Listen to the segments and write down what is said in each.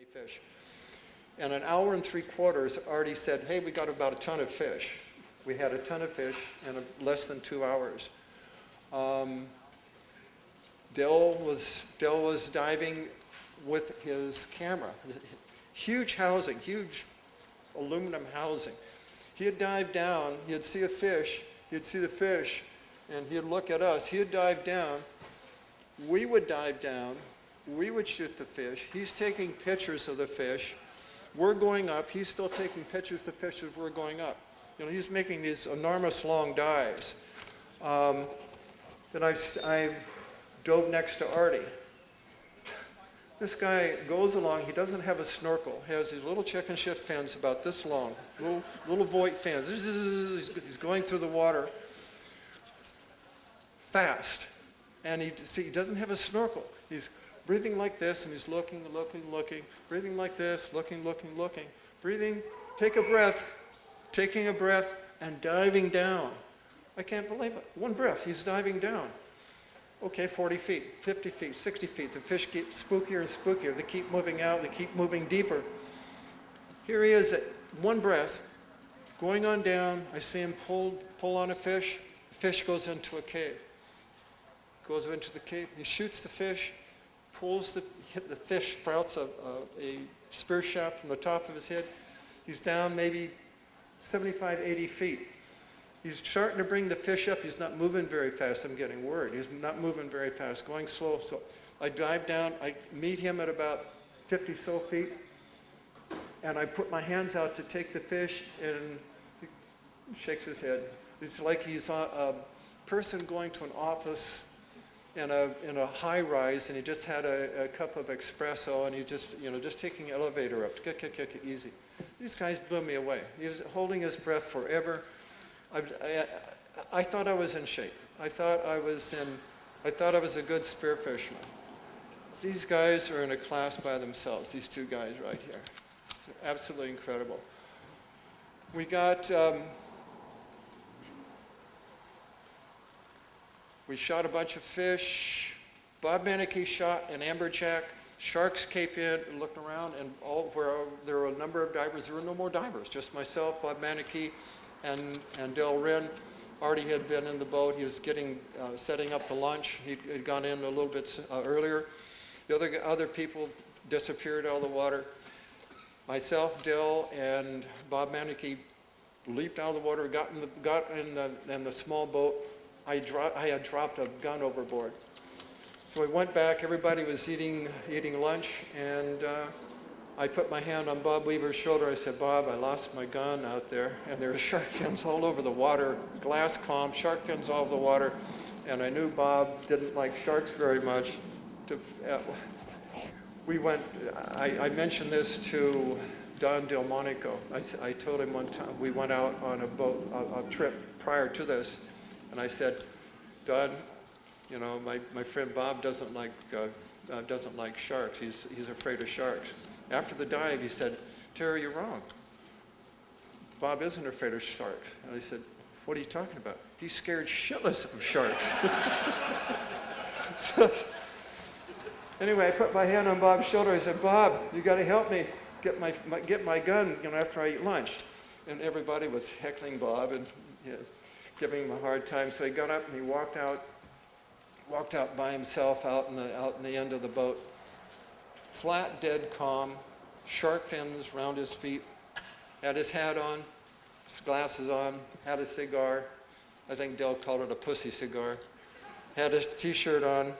fish. And an hour and 3/4, Artie said, hey, we got about a ton of fish. We had a ton of fish in less than 2 hours. Dell was diving with his camera. Huge housing, huge aluminum housing. He'd dive down, he'd see a fish, he'd see the fish, and he'd look at us. He'd dive down, we would dive down, we would shoot the fish. He's taking pictures of the fish. We're going up, he's still taking pictures of the fish as we're going up. You know, he's making these enormous long dives. Then I dove next to Artie. This guy goes along, he doesn't have a snorkel, he has these little chicken shit fins about this long, little Voight fins. He's going through the water fast. And he doesn't have a snorkel. He's breathing like this, and he's looking, breathing like this, looking, breathing, taking a breath, and diving down. I can't believe it. One breath, he's diving down. Okay, 40 feet, 50 feet, 60 feet. The fish keep spookier and spookier. They keep moving out, they keep moving deeper. Here he is at one breath, going on down. I see him pull on a fish. The fish goes into a cave. Goes into the cave, he shoots the fish, hit the fish, sprouts a spear shaft from the top of his head. He's down maybe 75, 80 feet. He's starting to bring the fish up. He's not moving very fast, I'm getting word. He's not moving very fast, going slow. So I dive down, I meet him at about 50 so feet, and I put my hands out to take the fish, and he shakes his head. It's like he's a person going to an office in a high rise, and he just had a cup of espresso, and he just taking the elevator up, easy. These guys blew me away. He was holding his breath forever. I thought I was in shape. I thought I was a good spear fisherman. These guys are in a class by themselves. These two guys right here, they're absolutely incredible. We got. We shot a bunch of fish. Bob Manicky shot an amberjack. Sharks came in and looked around, and where there were a number of divers, there were no more divers, just myself, Bob Manicky, and Del Wren. Artie had been in the boat. He was setting up the lunch. He'd gone in a little bit earlier. The other people disappeared out of the water. Myself, Del, and Bob Manicky leaped out of the water, got in the small boat. I had dropped a gun overboard. So we went back, everybody was eating lunch, and I put my hand on Bob Weaver's shoulder. I said, Bob, I lost my gun out there, and there were shark fins all over the water, glass calm, shark fins all over the water, and I knew Bob didn't like sharks very much. I mentioned this to Don Delmonico. I told him one time, we went out on a trip prior to this, and I said, Don, you know, my friend Bob doesn't like sharks. He's afraid of sharks. After the dive, he said, Terry, you're wrong. Bob isn't afraid of sharks. And I said, what are you talking about? He's scared shitless of sharks. So, anyway, I put my hand on Bob's shoulder. I said, Bob, you got to help me get my gun, after I eat lunch. And everybody was heckling Bob and giving him a hard time. So he got up and he walked out by himself out in the end of the boat. Flat, dead calm, shark fins around his feet, had his hat on, his glasses on, had a cigar. I think Del called it a pussy cigar. Had his t-shirt on,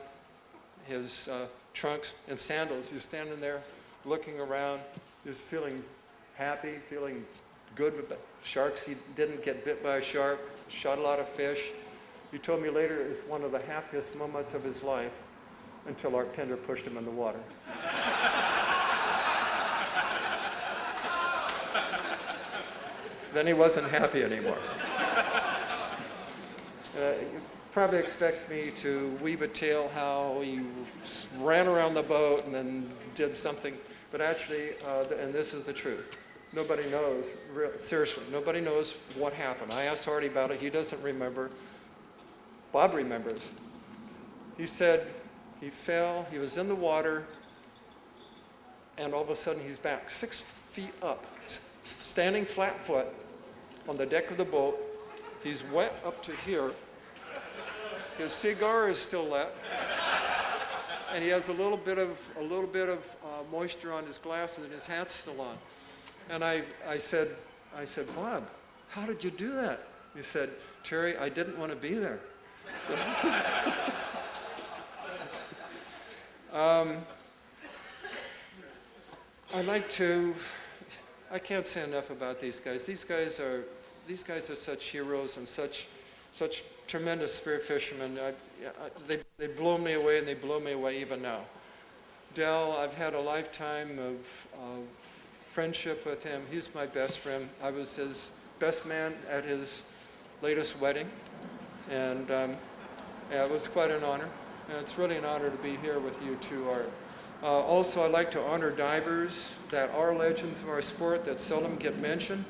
his trunks and sandals. He was standing there looking around, just feeling happy, feeling good with the sharks. He didn't get bit by a shark, shot a lot of fish. He told me later it was one of the happiest moments of his life until our tender pushed him in the water. Then he wasn't happy anymore. You probably expect me to weave a tale how he ran around the boat and then did something, but actually, and this is the truth, nobody knows, seriously, nobody knows what happened. I asked Artie about it, he doesn't remember. Bob remembers. He said he fell, he was in the water, and all of a sudden he's back 6 feet up, standing flat foot on the deck of the boat. He's wet up to here. His cigar is still lit, and he has a little bit of moisture on his glasses, and his hat's still on. And I said, Bob, how did you do that? He said, Terry, I didn't want to be there. So, I can't say enough about these guys. These guys are such heroes and such tremendous spear fishermen. They blow me away, and they blow me away even now. Dell, I've had a lifetime of friendship with him. He's my best friend. I was his best man at his latest wedding, and it was quite an honor. And it's really an honor to be here with you too, Art. Also, I'd like to honor divers that are legends of our sport that seldom get mentioned.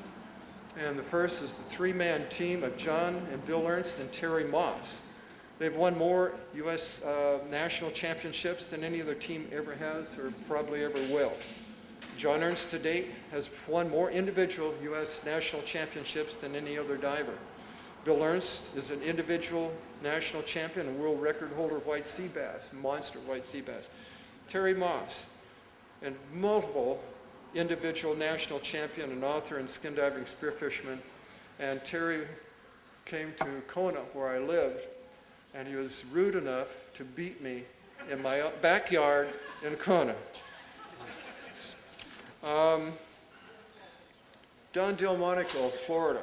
And the first is the three-man team of John and Bill Lentz and Terry Moss. They've won more U.S. national championships than any other team ever has or probably ever will. John Ernst to date has won more individual U.S. national championships than any other diver. Bill Ernst is an individual national champion and world record holder of white sea bass, monster white sea bass. Terry Moss, and multiple individual national champion and author and skin diving spearfisherman. And Terry came to Kona, where I lived, and he was rude enough to beat me in my backyard in Kona. Don Delmonico of Florida.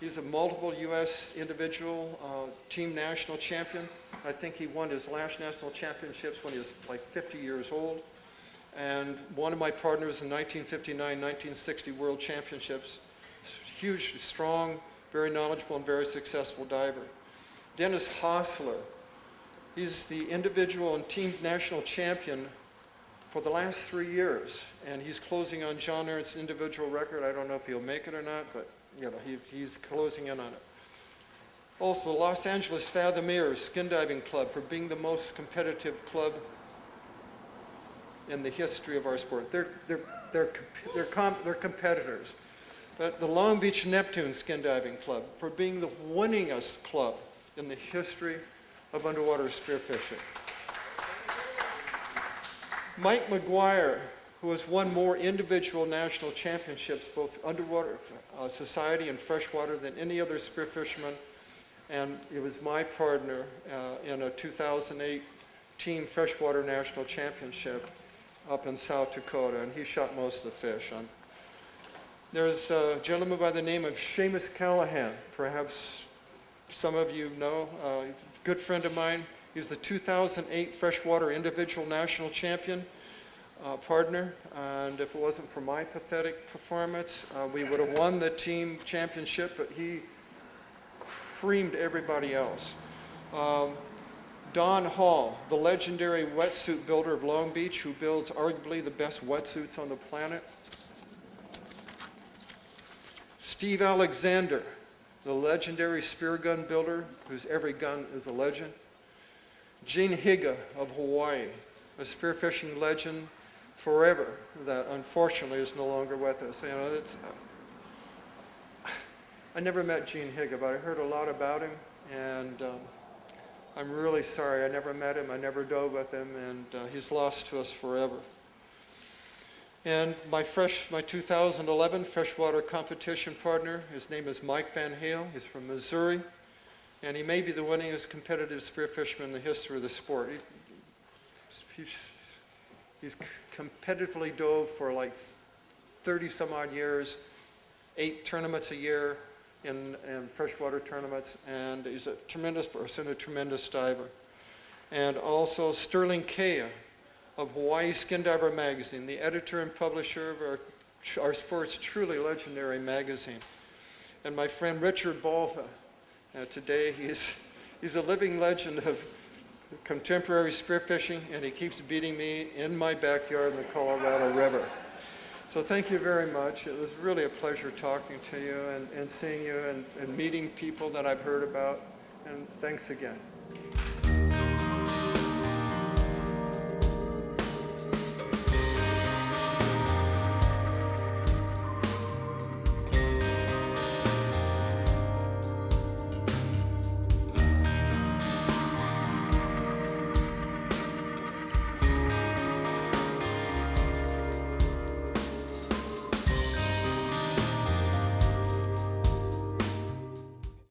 He's a multiple U.S. individual team national champion. I think he won his last national championships when he was like 50 years old. And one of my partners in 1959-1960 World Championships. Huge, strong, very knowledgeable, and very successful diver. Dennis Hostler. He's the individual and team national champion for the last 3 years, and he's closing on John Ernst's individual record. I don't know if he'll make it or not, but he's closing in on it. Also, the Los Angeles Fathom Mirrors Skin Diving Club for being the most competitive club in the history of our sport. They're competitors. But the Long Beach Neptune Skin Diving Club for being the winningest club in the history of underwater spearfishing. Mike McGuire, who has won more individual national championships, both underwater society and freshwater, than any other spearfisherman, and it was my partner in a 2008 team freshwater national championship up in South Dakota, and he shot most of the fish. There's a gentleman by the name of Seamus Callahan, perhaps some of you know, a good friend of mine. He's the 2008 freshwater individual national champion partner, and if it wasn't for my pathetic performance, we would have won the team championship, but he creamed everybody else. Don Hall, the legendary wetsuit builder of Long Beach, who builds arguably the best wetsuits on the planet. Steve Alexander, the legendary spear gun builder, whose every gun is a legend. Gene Higa of Hawaii, a spearfishing legend forever that unfortunately is no longer with us. You know, I never met Gene Higa, but I heard a lot about him, and I'm really sorry. I never met him, I never dove with him, and he's lost to us forever. And my 2011 freshwater competition partner, his name is Mike Van Hale. He's from Missouri, and he may be the winningest competitive spearfisherman in the history of the sport. He's competitively dove for like 30 some odd years, 8 tournaments a year in freshwater tournaments, and he's a tremendous person, a tremendous diver. And also Sterling Kea of Hawaii Skin Diver Magazine, the editor and publisher of our sport's truly legendary magazine. And my friend Richard Balta, today he's a living legend of contemporary spearfishing, and he keeps beating me in my backyard in the Colorado River. So thank you very much. It was really a pleasure talking to you and seeing you and meeting people that I've heard about. And thanks again.